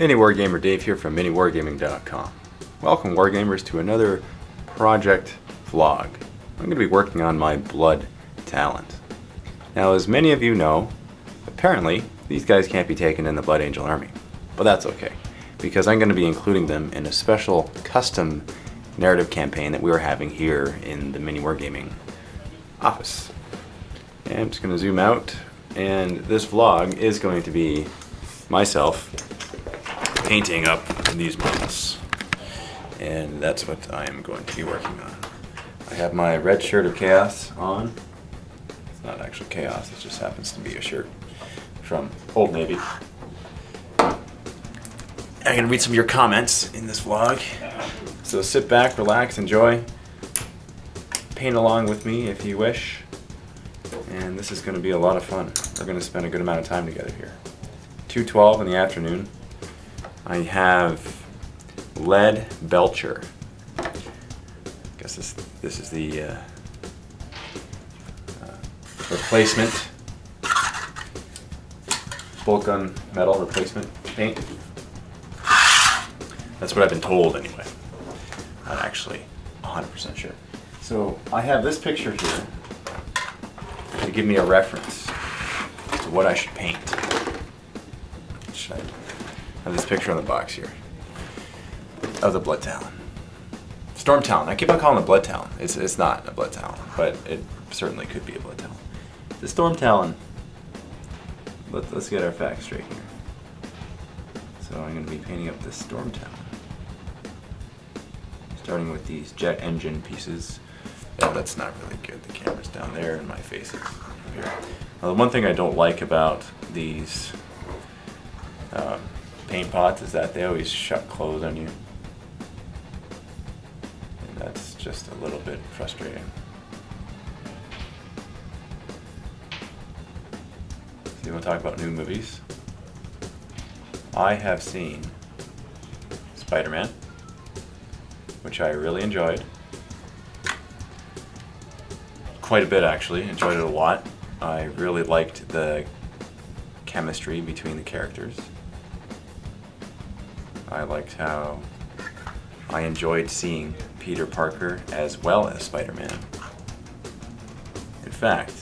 MiniWarGamer Dave here from MiniWarGaming.com. Welcome Wargamers to another project vlog. I'm going to be working on my blood talent. Now, as many of you know, apparently these guys can't be taken in the Blood Angel army. But that's okay, because I'm going to be including them in a special custom narrative campaign that we are having here in the MiniWarGaming office. And I'm just going to zoom out, and this vlog is going to be myself painting up these models, and that's what I am going to be working on. I have my red shirt of chaos on. It's not actual chaos, it just happens to be a shirt from Old Navy. I'm going to read some of your comments in this vlog, so sit back, relax, enjoy, paint along with me if you wish, and this is going to be a lot of fun. We're going to spend a good amount of time together here. 2:12 in the afternoon. I have Lead Belcher. I guess this is the replacement bolt gun metal replacement paint. That's what I've been told anyway. Not actually 100% sure. So I have this picture here to give me a reference to what I should paint. I have this picture on the box here of the Blood Talon. Storm Talon. I keep on calling it Blood Talon. It's not a Blood Talon, but it certainly could be a Blood Talon. The Storm Talon. Let's get our facts straight here. So I'm going to be painting up this Storm Talon. Starting with these jet engine pieces. Yeah, that's not really good. The camera's down there and my face is up here. Now, the one thing I don't like about these paint pots is that they always shut close on you, and that's just a little bit frustrating. So you want to talk about new movies? I have seen Spider-Man, which I really enjoyed. Quite a bit actually, enjoyed it a lot. I really liked the chemistry between the characters. I liked how I enjoyed seeing Peter Parker as well as Spider-Man. In fact,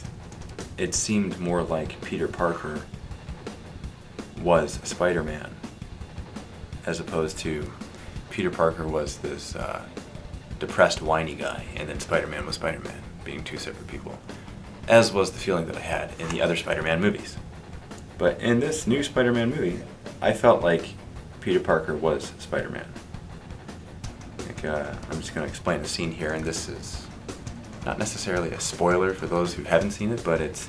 it seemed more like Peter Parker was Spider-Man as opposed to Peter Parker was this depressed, whiny guy, and then Spider-Man was Spider-Man, being two separate people, as was the feeling that I had in the other Spider-Man movies. But in this new Spider-Man movie, I felt like Peter Parker was Spider-Man. I'm just going to explain the scene here, and this is not necessarily a spoiler for those who haven't seen it, but it's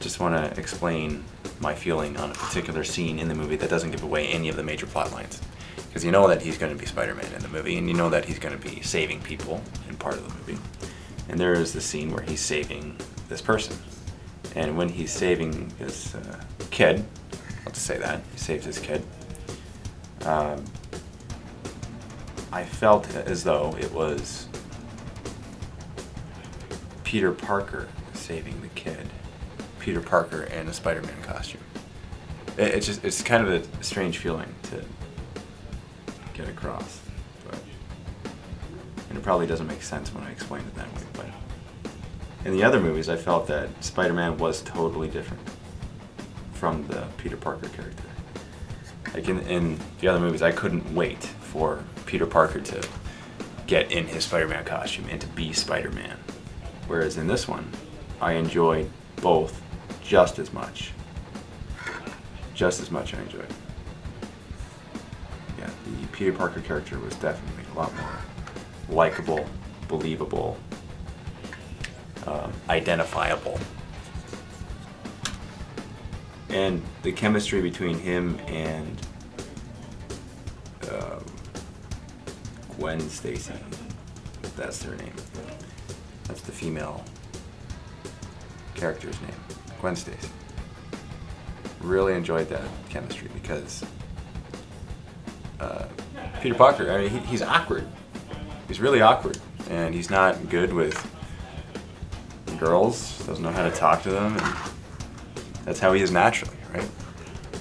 just want to explain my feeling on a particular scene in the movie that doesn't give away any of the major plot lines. Because you know that he's going to be Spider-Man in the movie, and you know that he's going to be saving people in part of the movie. And there is the scene where he's saving this person. And when he's saving his kid, I'll just say that, he saves his kid, I felt as though it was Peter Parker saving the kid. Peter Parker in a Spider-Man costume. It's kind of a strange feeling to get across. And it probably doesn't make sense when I explain it that way. But in the other movies, I felt that Spider-Man was totally different from the Peter Parker character. Like in the other movies, I couldn't wait for Peter Parker to get in his Spider-Man costume and to be Spider-Man. Whereas in this one, I enjoyed both just as much. Just as much I enjoyed. Yeah, the Peter Parker character was definitely a lot more likable, believable, identifiable. And the chemistry between him and Gwen Stacy, that's her name. That's the female character's name, Gwen Stacy. Really enjoyed that chemistry because Peter Parker, I mean, he's awkward. He's really awkward, and he's not good with girls, doesn't know how to talk to them, and that's how he is naturally, right?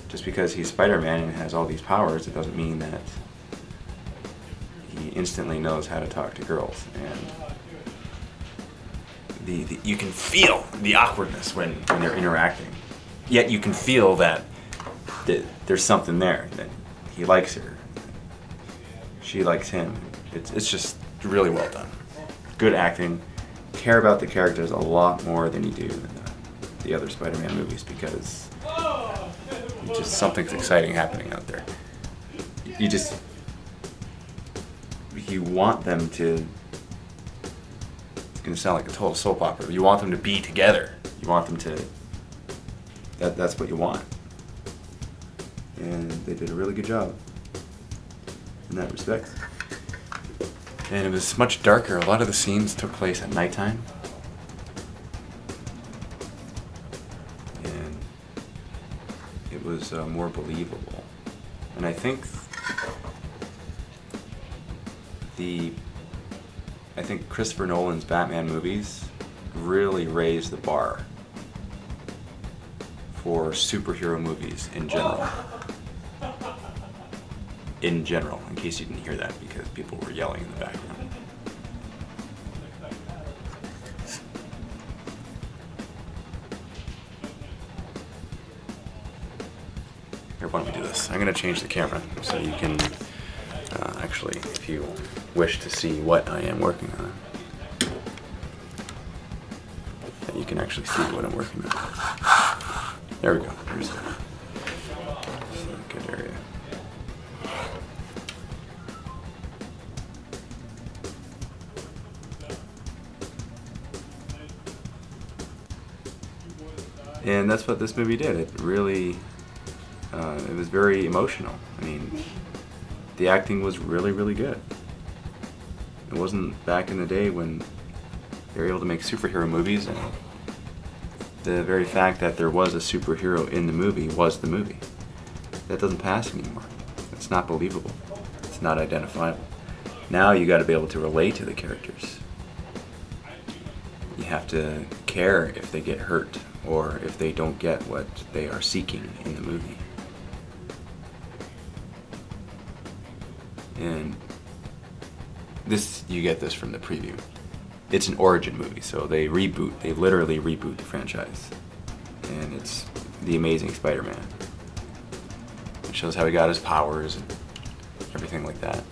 just because he's Spider-Man and has all these powers, it doesn't mean that he instantly knows how to talk to girls. And you can feel the awkwardness when they're interacting. Yet you can feel that there's something there, that he likes her, she likes him. It's just really well done. Good acting. Care about the characters a lot more than you do in the other Spider-Man movies, because just something's exciting happening out there. You want them to, it's going to sound like a total soap opera, you want them to be together. You want them to, that's what you want. And they did a really good job in that respect. And it was much darker. A lot of the scenes took place at nighttime. And it was more believable. And I think Christopher Nolan's Batman movies really raised the bar for superhero movies in general. In general, in case you didn't hear that, because people were yelling in the background. Here, why don't we do this? I'm going to change the camera so you can actually, if you wish to see what I am working on, that you can actually see what I'm working on. There we go. There's a good area. And that's what this movie did. It really, it was very emotional. I mean, the acting was really, really good. It wasn't back in the day when they were able to make superhero movies, and the very fact that there was a superhero in the movie was the movie. That doesn't pass anymore. It's not believable. It's not identifiable. Now you got to be able to relate to the characters. You have to care if they get hurt or if they don't get what they are seeking in the movie. And this, you get this from the preview. It's an origin movie, so they literally reboot the franchise. And it's The Amazing Spider-Man. It shows how he got his powers and everything like that.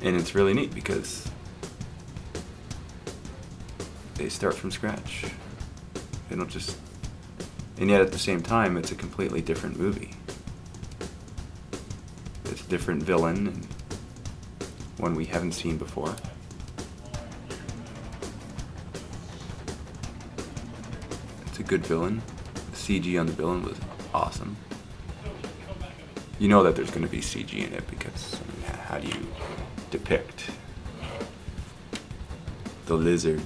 And it's really neat because they start from scratch. They don't just... And yet at the same time, it's a completely different movie. It's a different villain, and one we haven't seen before. It's a good villain. The CG on the villain was awesome. You know that there's going to be CG in it because, I mean, how do you depict the lizard?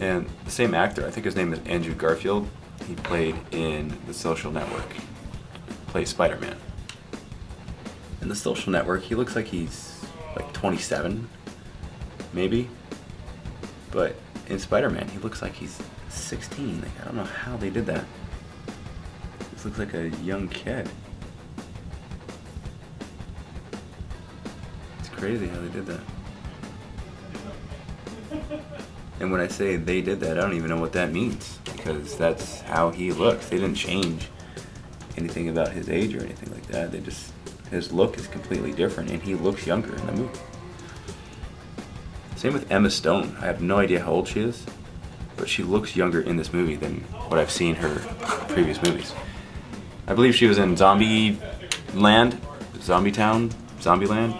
And the same actor, I think his name is Andrew Garfield, he played in The Social Network, plays Spider-Man. In The Social Network, he looks like he's like 27, maybe, but in Spider-Man, he looks like he's 16. Like, I don't know how they did that. This looks like a young kid. It's crazy how they did that. And when I say they did that, I don't even know what that means, because that's how he looks. They didn't change anything about his age or anything like that. They just, his look is completely different, and he looks younger in the movie. Same with Emma Stone. I have no idea how old she is, but she looks younger in this movie than what I've seen her previous movies. I believe she was in Zombie Land, Zombie Town, Zombieland,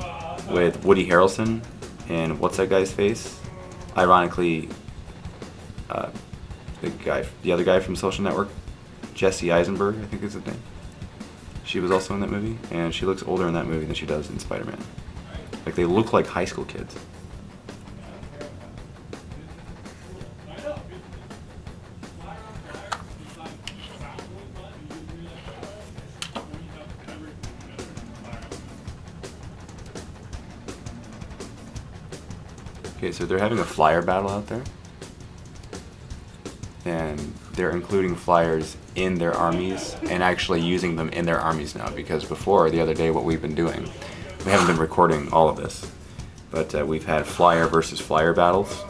with Woody Harrelson, and what's that guy's face? Ironically, the other guy from Social Network, Jesse Eisenberg, I think is his name. She was also in that movie, and she looks older in that movie than she does in Spider-Man. Like, they look like high school kids. Okay, so they're having a flyer battle out there. And they're including flyers in their armies and actually using them in their armies now, because before, the other day, what we've been doing, we haven't been recording all of this, but we've had flyer versus flyer battles.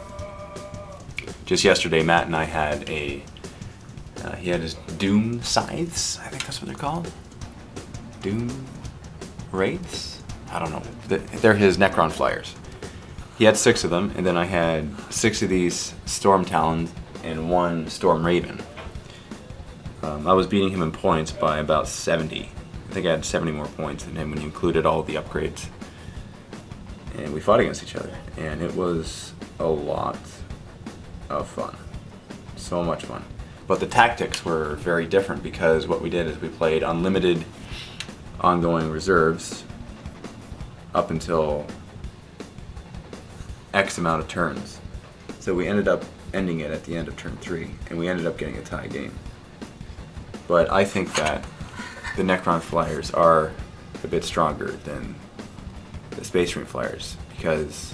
Just yesterday, Matt and I had he had his Doom Scythes, I think that's what they're called. Doom Wraiths? I don't know. They're his Necron flyers. He had 6 of them, and then I had 6 of these Storm Talons and 1 Storm Raven. I was beating him in points by about 70. I think I had 70 more points than him when you included all of the upgrades. And we fought against each other, and it was a lot of fun. So much fun. But the tactics were very different, because what we did is we played unlimited ongoing reserves up until X amount of turns. So we ended up ending it at the end of turn 3, and we ended up getting a tie game. But I think that the Necron Flyers are a bit stronger than the Space Marine Flyers, because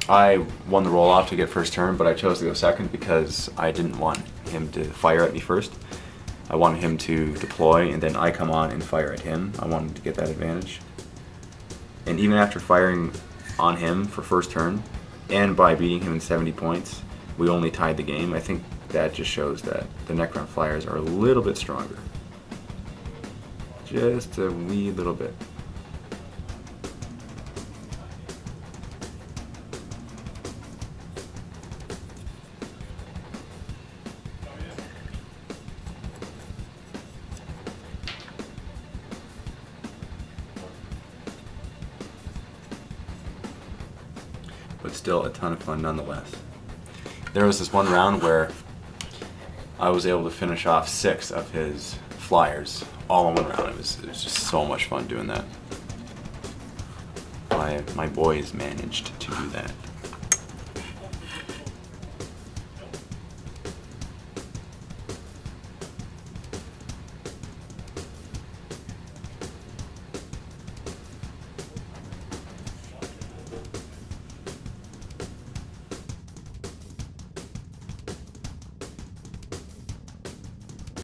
I won the roll-off to get first turn, but I chose to go second because I didn't want him to fire at me first. I wanted him to deploy, and then I come on and fire at him. I wanted to get that advantage. And even after firing on him for first turn, and by beating him in 70 points, we only tied the game. I think that just shows that the Necron Flyers are a little bit stronger. Just a wee little bit. But still a ton of fun nonetheless. There was this one round where I was able to finish off 6 of his flyers all in one round. It was just so much fun doing that. My boys managed to do that.